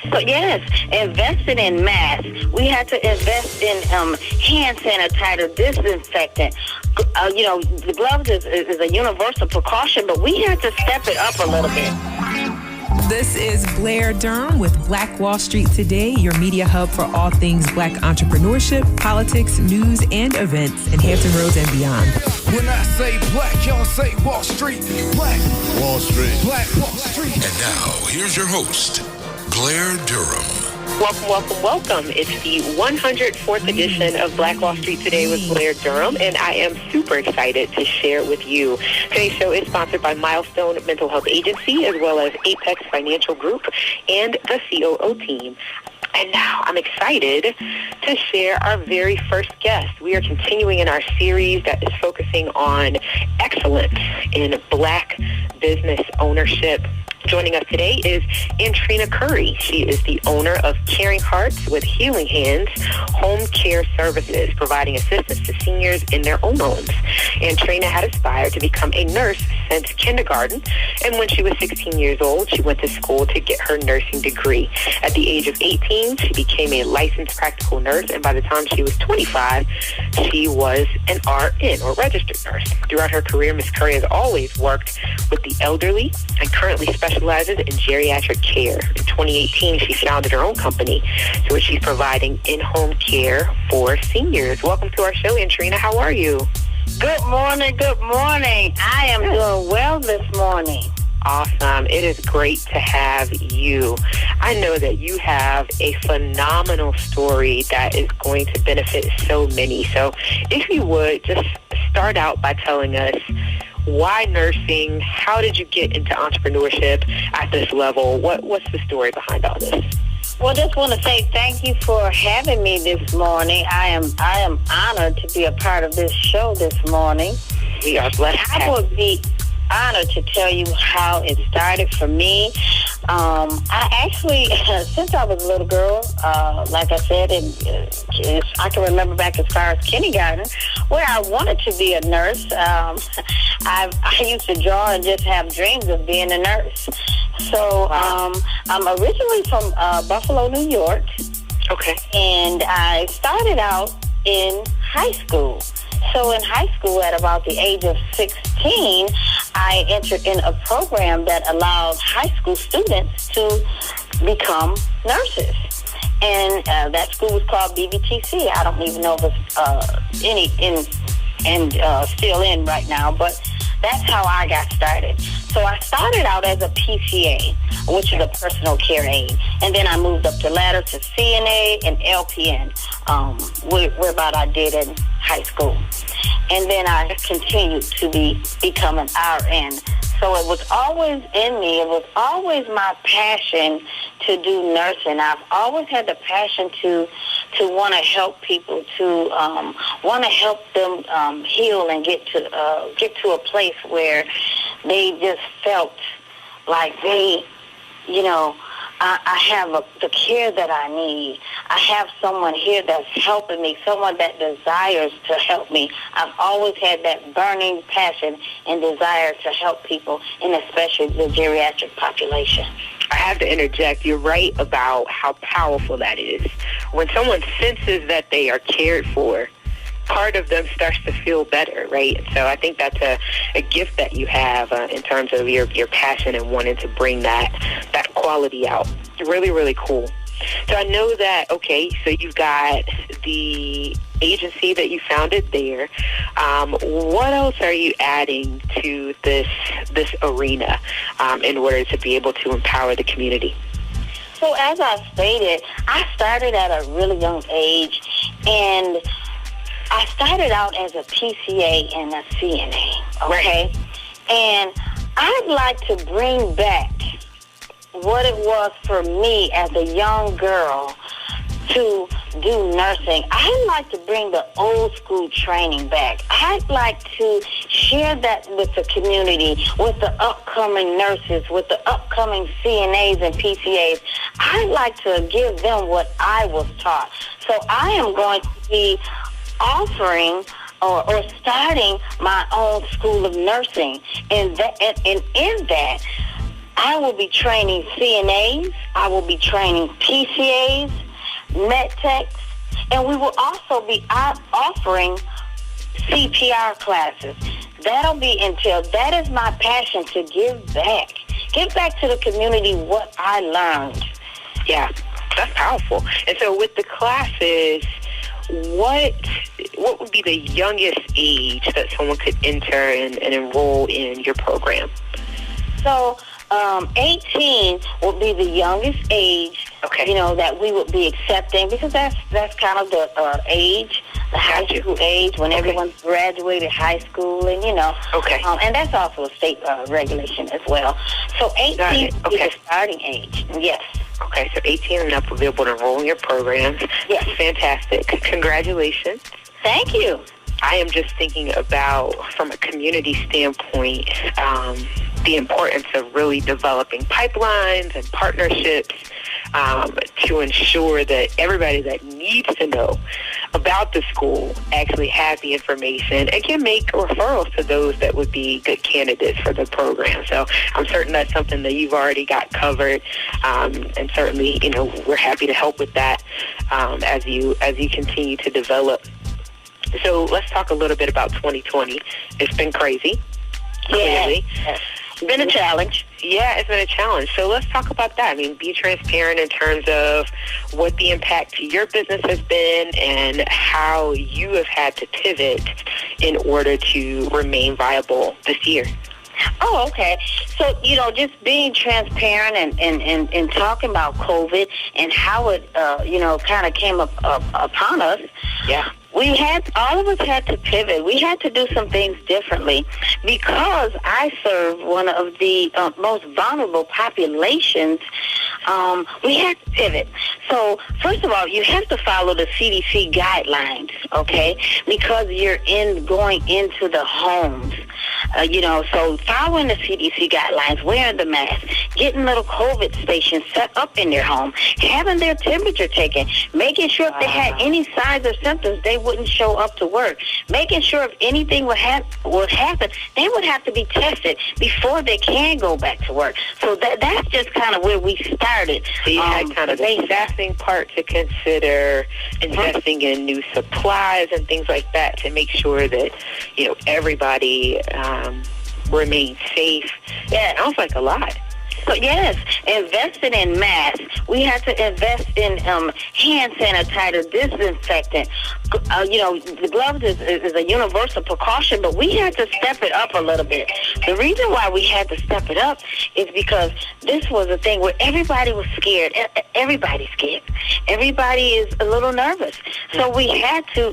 So yes, invested in masks. We had to invest in hand sanitizer, disinfectant. The gloves is a universal precaution, but we had to step it up a little bit. This is Blair Durham with Black Wall Street Today, your media hub for all things Black entrepreneurship, politics, news, and events in Hampton Roads and beyond. When I say black, y'all say Wall Street. Black Wall Street. Black Wall Street. And now, here's your host, Blair Durham. Welcome. It's the 104th edition of Black Wall Street Today with Blair Durham, and I am super excited to share with you. Today's show is sponsored by Milestone Mental Health Agency, as well as Apex Financial Group and the COO team. And now I'm excited to share our very first guest. We are continuing in our series that is focusing on excellence in Black business ownership. Joining us today is Antrina Curry. She is the owner of Caring Hearts with Healing Hands Home Care Services, providing assistance to seniors in their own homes. Antrina had aspired to become a nurse since kindergarten, and when she was 16 years old, she went to school to get her nursing degree. At the age of 18, she became a licensed practical nurse, and by the time she was 25, she was an RN, or registered nurse. Throughout her career, Ms. Curry has always worked with the elderly and currently specializes in geriatric care. In 2018, she founded her own company, to which she's providing in-home care for seniors. Welcome to our show, Antrina. How are you? Good morning. I am doing well this morning. Awesome. It is great to have you. I know that you have a phenomenal story that is going to benefit so many. So if you would, just start out by telling us, why nursing? How did you get into entrepreneurship at this level? What's the story behind all this? Well, just want to say thank you for having me this morning. I am honored to be a part of this show this morning. We are blessed. I would be honored to tell you how it started for me. I actually, since I was a little girl, like I said, I can remember back as far as kindergarten, where I wanted to be a nurse. I used to draw and just have dreams of being a nurse. So I'm originally from Buffalo, New York. Okay. And I started out in high school. So in high school, at about the age of 16, I entered in a program that allowed high school students to become nurses. And that school was called BBTC. I don't even know if it's still in right now, but that's how I got started. So I started out as a PCA, which is a personal care aide. And then I moved up the ladder to CNA and LPN, whereby I did in high school. And then I continued to become an RN. So it was always in me. It was always my passion to do nursing. I've always had the passion to want to help people, to want to help them heal and get to a place where they just felt like they, I have the care that I need. I have someone here that's helping me, someone that desires to help me. I've always had that burning passion and desire to help people, and especially the geriatric population. I have to interject. You're right about how powerful that is. When someone senses that they are cared for, part of them starts to feel better, right? So I think that's a gift that you have in terms of your passion and wanting to bring that quality out. Really, really cool. So I know that, okay, so you've got the agency that you founded there. What else are you adding to this arena in order to be able to empower the community? So as I stated, I started at a really young age, and I started out as a PCA and a CNA, okay? Right. And I'd like to bring back what it was for me as a young girl to do nursing. I'd like to bring the old school training back. I'd like to share that with the community, with the upcoming nurses, with the upcoming CNAs and PCAs. I'd like to give them what I was taught. So I am going to be offering or starting my own school of nursing. And in that, I will be training CNAs. I will be training PCAs, med techs, and we will also be offering CPR classes. That'll be that is my passion, to give back to the community what I learned. Yeah, that's powerful. And so with the classes, what would be the youngest age that someone could enter and enroll in your program? So 18 will be the youngest age, okay, that we would be accepting, because that's kind of the age, the high school age, when everyone's graduated high school, and okay, and that's also a state regulation as well. So 18 is the starting age. Yes. Okay, so 18 and up will be able to enroll in your programs. Yes. Fantastic. Congratulations. Thank you. I am just thinking about, from a community standpoint, the importance of really developing pipelines and partnerships to ensure that everybody that needs to know about the school actually has the information and can make referrals to those that would be good candidates for the program. So I'm certain that's something that you've already got covered, and certainly, we're happy to help with that as you continue to develop. So let's talk a little bit about 2020. It's been crazy, clearly. Yeah. It's been a challenge. Yeah, it's been a challenge. So let's talk about that. I mean, be transparent in terms of what the impact to your business has been and how you have had to pivot in order to remain viable this year. Oh, okay. So, just being transparent and talking about COVID and how it, kind of came upon us. Yeah. All of us had to pivot. We had to do some things differently because I serve one of the most vulnerable populations. We had to pivot. So, first of all, you have to follow the CDC guidelines, okay? Because you're going into the homes. So following the CDC guidelines, wearing the mask, getting little COVID stations set up in their home, having their temperature taken, making sure if they had any signs or symptoms, they wouldn't show up to work, making sure if anything would happen, they would have to be tested before they can go back to work. So that's just kind of where we started. So you had kind of the staffing part to consider, investing in new supplies and things like that to make sure that, everybody remain safe. Yeah, it sounds like a lot. So yes, investing in masks. We had to invest in hand sanitizer, disinfectant. The gloves is a universal precaution, but we had to step it up a little bit. The reason why we had to step it up is because this was a thing where everybody was scared. Everybody's scared. Everybody is a little nervous. So we had to,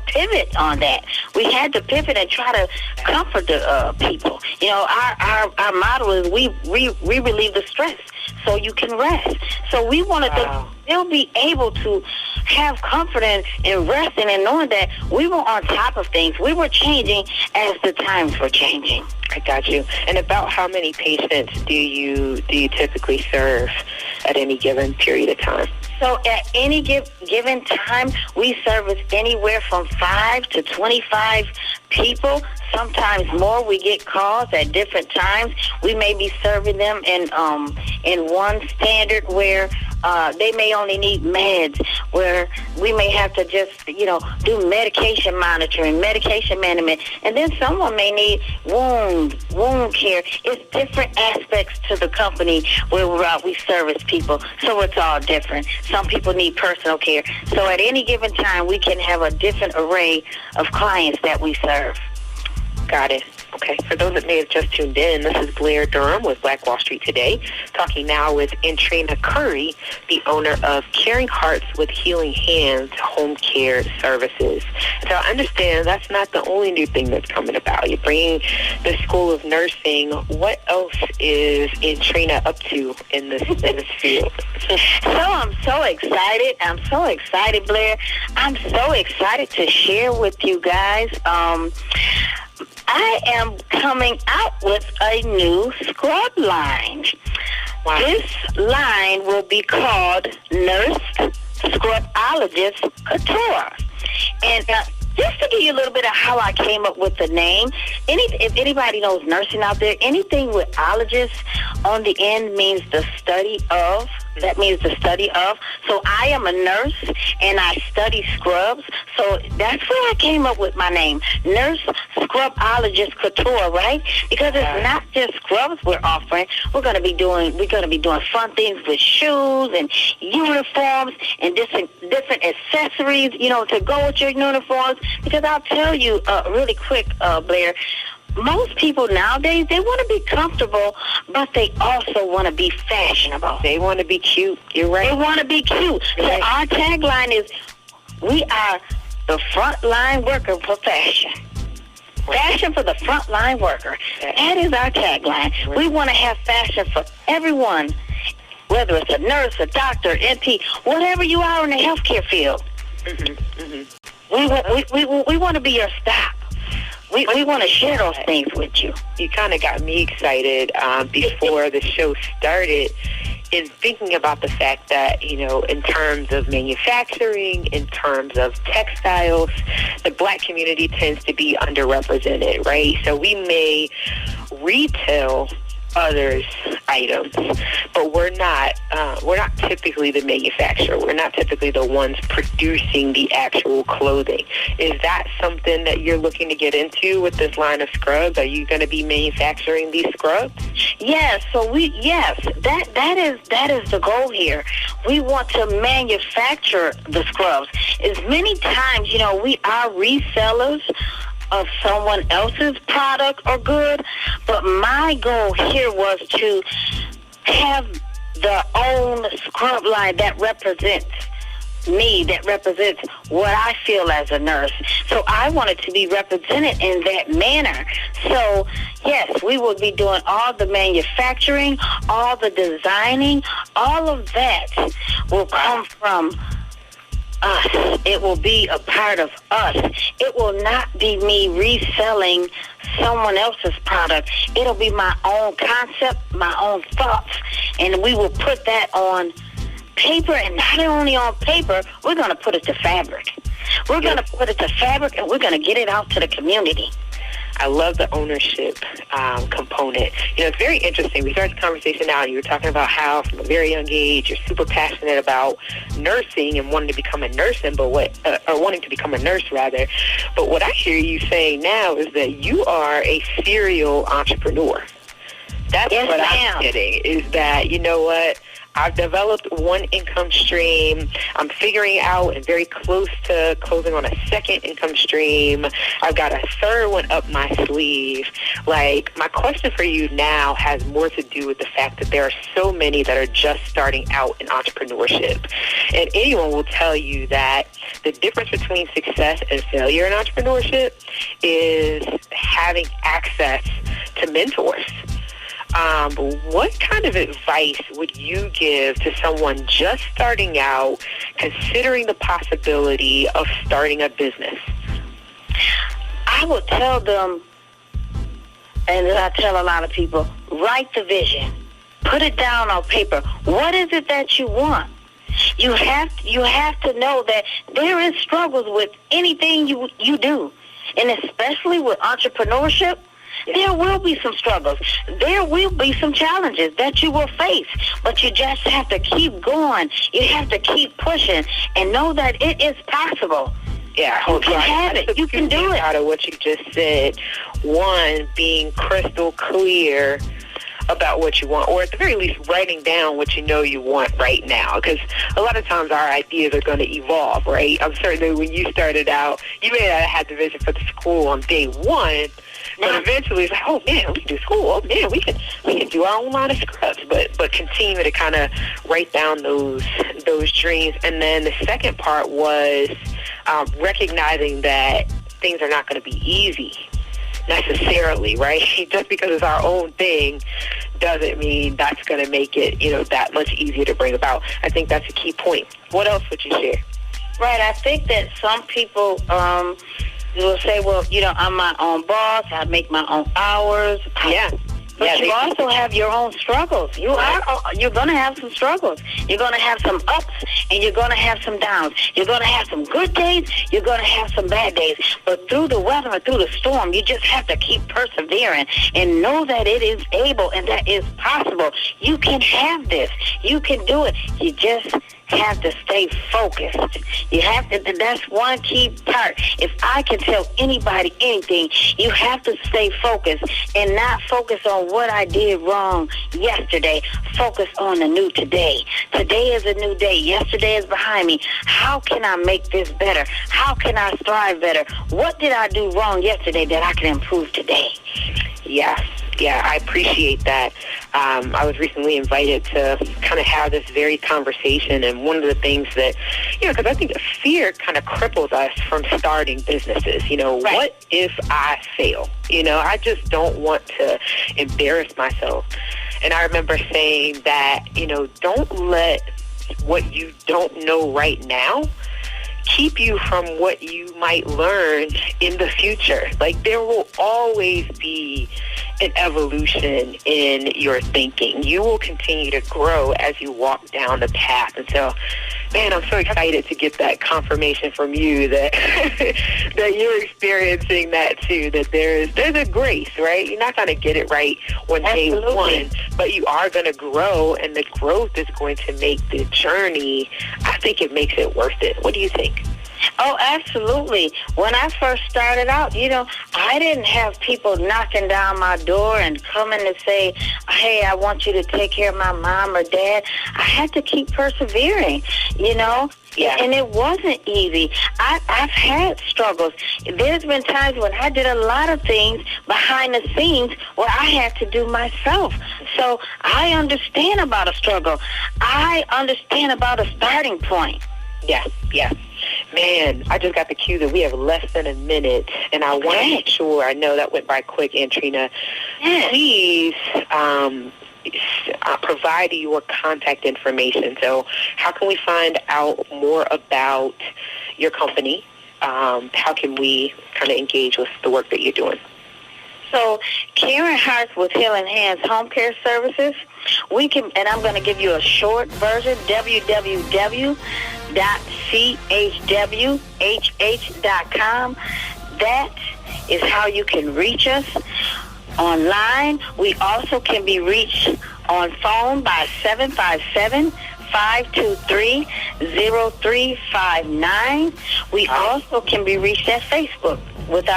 pivot on that. We had to pivot and try to comfort the people. Our motto is we relieve the stress so you can rest. So we wanted to still be able to have comfort and resting and knowing that we were on top of things. We were changing as the times were changing. I got you. And about how many patients do you typically serve at any given period of time? So at any given time, we service anywhere from 5 to 25 people, sometimes more. We get calls at different times. We may be serving them in one standard where they may only need meds, where we may have to just, do medication monitoring, medication management, and then someone may need wound care. It's different aspects to the company where we service people, so it's all different. Some people need personal care. So at any given time, we can have a different array of clients that we serve. Got it. Okay, for those that may have just tuned in, this is Blair Durham with Black Wall Street Today, talking now with Antrina Curry, the owner of Caring Hearts with Healing Hands Home Care Services. So I understand that's not the only new thing that's coming about. You're bringing the School of Nursing. What else is Antrina up to in this field? So I'm so excited, Blair. I'm so excited to share with you guys. I am coming out with a new scrub line. Wow. This line will be called Nurse Scrubologist Couture. And just to give you a little bit of how I came up with the name, if anybody knows nursing out there, anything with ologist on the end means the study of. That means the study of. So I am a nurse, and I study scrubs. So that's where I came up with my name, Nurse Scrubologist Couture, right? Because it's not just scrubs we're offering. We're going to be doing fun things with shoes and uniforms and different accessories, to go with your uniforms. Because I'll tell you really quick, Blair, most people nowadays, they want to be comfortable, but they also want to be fashionable. They want to be cute. You're right. They want to be cute. So our tagline is, we are the frontline worker for fashion. Fashion for the frontline worker. That is our tagline. We want to have fashion for everyone, whether it's a nurse, a doctor, NP, whatever you are in the healthcare field. We want to be your stop. We want to share those things with you. You kind of got me excited before the show started in thinking about the fact that, in terms of manufacturing, in terms of textiles, the Black community tends to be underrepresented, right? So we may retail others' items, but we're not typically the manufacturer. We're not typically the ones producing the actual clothing. Is that something that you're looking to get into with this line of scrubs? Are you going to be manufacturing these scrubs? Yes. So that is the goal here. We want to manufacture the scrubs. As many times, we are resellers of someone else's product or good, but my goal here was to have the own scrub line that represents me, that represents what I feel as a nurse. So I wanted to be represented in that manner. So yes, we will be doing all the manufacturing, all the designing, all of that will come from us. It will be a part of us. It will not be me reselling someone else's product. It'll be my own concept, my own thoughts, and we will put that on paper, and not only on paper, we're going to put it to fabric. We're going to put it to fabric, and we're going to get it out to the community. I love the ownership component. It's very interesting. We started the conversation out, and you were talking about how from a very young age you're super passionate about nursing and wanting to become a nurse, or wanting to become a nurse rather. But what I hear you saying now is that you are a serial entrepreneur. That's what I'm getting. Is that, you know what? I've developed one income stream. I'm figuring out and very close to closing on a second income stream. I've got a third one up my sleeve. Like, my question for you now has more to do with the fact that there are so many that are just starting out in entrepreneurship. And anyone will tell you that the difference between success and failure in entrepreneurship is having access to mentors. What kind of advice would you give to someone just starting out, considering the possibility of starting a business? I would tell them, and I tell a lot of people, write the vision. Put it down on paper. What is it that you want? You have to know that there is struggles with anything you do, and especially with entrepreneurship. There will be some struggles. There will be some challenges that you will face, but you just have to keep going. You have to keep pushing and know that it is possible. Yeah, you can have it. You can do it. Out of what you just said, one, being crystal clear about what you want, or at the very least writing down what you know you want right now, because a lot of times our ideas are going to evolve, right? I'm certain that when you started out, you may not have had the vision for the school on day one, but eventually it's like, oh man, we can do school. Oh man, we can do our own line of scrubs. But continue to kind of write down those dreams. And then the second part was recognizing that things are not going to be easy necessarily, right? Just because it's our own thing doesn't mean that's going to make it, that much easier to bring about. I think that's a key point. What else would you share? Right. I think that some people will say, well, I'm my own boss. I make my own hours. Yeah. But you also have your own struggles. You're going to have some struggles. You're going to have some ups, and you're going to have some downs. You're going to have some good days. You're going to have some bad days. But through the weather or through the storm, you just have to keep persevering and know that it is able and that is possible. You can have this. You can do it. You just have to stay focused. You have to, that's one key part. If I can tell anybody anything, you have to stay focused and not focus on what I did wrong yesterday. Focus on the new today. Today is a new day. Yesterday is behind me. How can I make this better? How can I strive better? What did I do wrong yesterday that I can improve today? Yes. Yeah, I appreciate that. I was recently invited to kind of have this very conversation, and one of the things that, because I think fear kind of cripples us from starting businesses. Right. What if I fail? I just don't want to embarrass myself. And I remember saying that, don't let what you don't know right now keep you from what you might learn in the future. Like, there will always be an evolution in your thinking. You will continue to grow as you walk down the path. And so, man, I'm so excited to get that confirmation from you that that you're experiencing that too, that there's a grace, right? You're not going to get it right on day one, but you are going to grow, and the growth is going to make the journey, I think it makes it worth it. What do you think? Oh, absolutely. When I first started out, I didn't have people knocking down my door and coming to say, hey, I want you to take care of my mom or dad. I had to keep persevering, Yeah. And it wasn't easy. I've had struggles. There's been times when I did a lot of things behind the scenes where I had to do myself. So I understand about a struggle. I understand about a starting point. Yeah. Man, I just got the cue that we have less than a minute, and I want to make sure, I know that went by quick, Antrina. Please provide your contact information. So how can we find out more about your company? How can we kind of engage with the work that you're doing? So, Caring Hearts with Healing Hands Home Care Services, and I'm going to give you a short version, www.chwhh.com. That is how you can reach us online. We also can be reached on phone by 757-523-0359. We also can be reached at Facebook with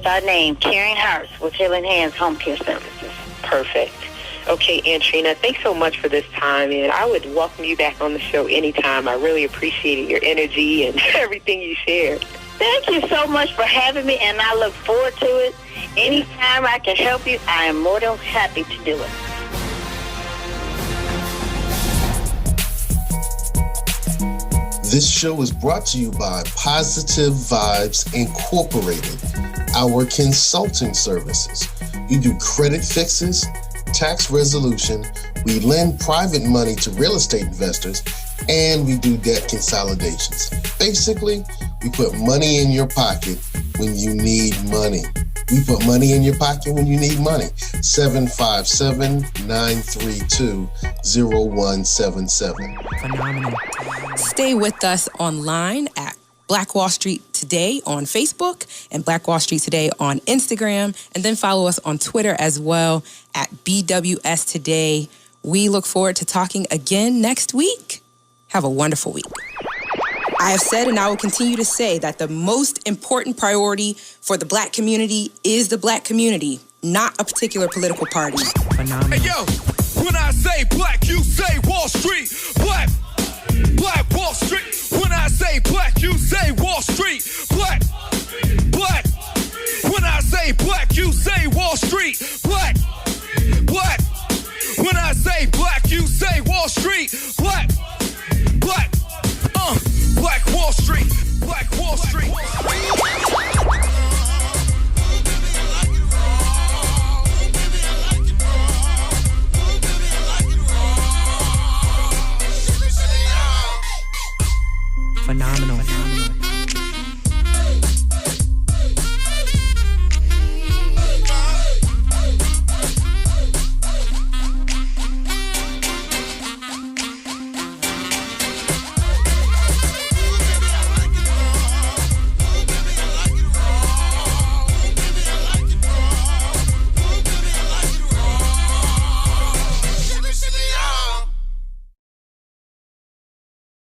our name, Caring Hearts with Healing Hands Home Care Services. Perfect. Okay, Antrina, thanks so much for this time, and I would welcome you back on the show anytime. I really appreciated your energy and everything you shared. Thank you so much for having me, and I look forward to it. Anytime I can help you, I am more than happy to do it. This show is brought to you by Positive Vibes Incorporated, our consulting services. We do credit fixes, tax resolution, we lend private money to real estate investors, and we do debt consolidations. Basically, we put money in your pocket when you need money. We put money in your pocket when you need money. 757-932-0177. Phenomenal. Stay with us online at Black Wall Street Today on Facebook and Black Wall Street Today on Instagram, and then follow us on Twitter as well at BWS Today. We look forward to talking again next week. Have a wonderful week. I have said, and I will continue to say, that the most important priority for the Black community is the Black community, not a particular political party. Phenomenal. Hey, yo, when I say black, you say Wall Street. Black Wall Street. When I say black, you say Wall Street. Black. When I say black, you say Wall Street. Black. When I say black, you say Wall Street. Black. Black Wall Street. Black Wall Street. Phenomenal.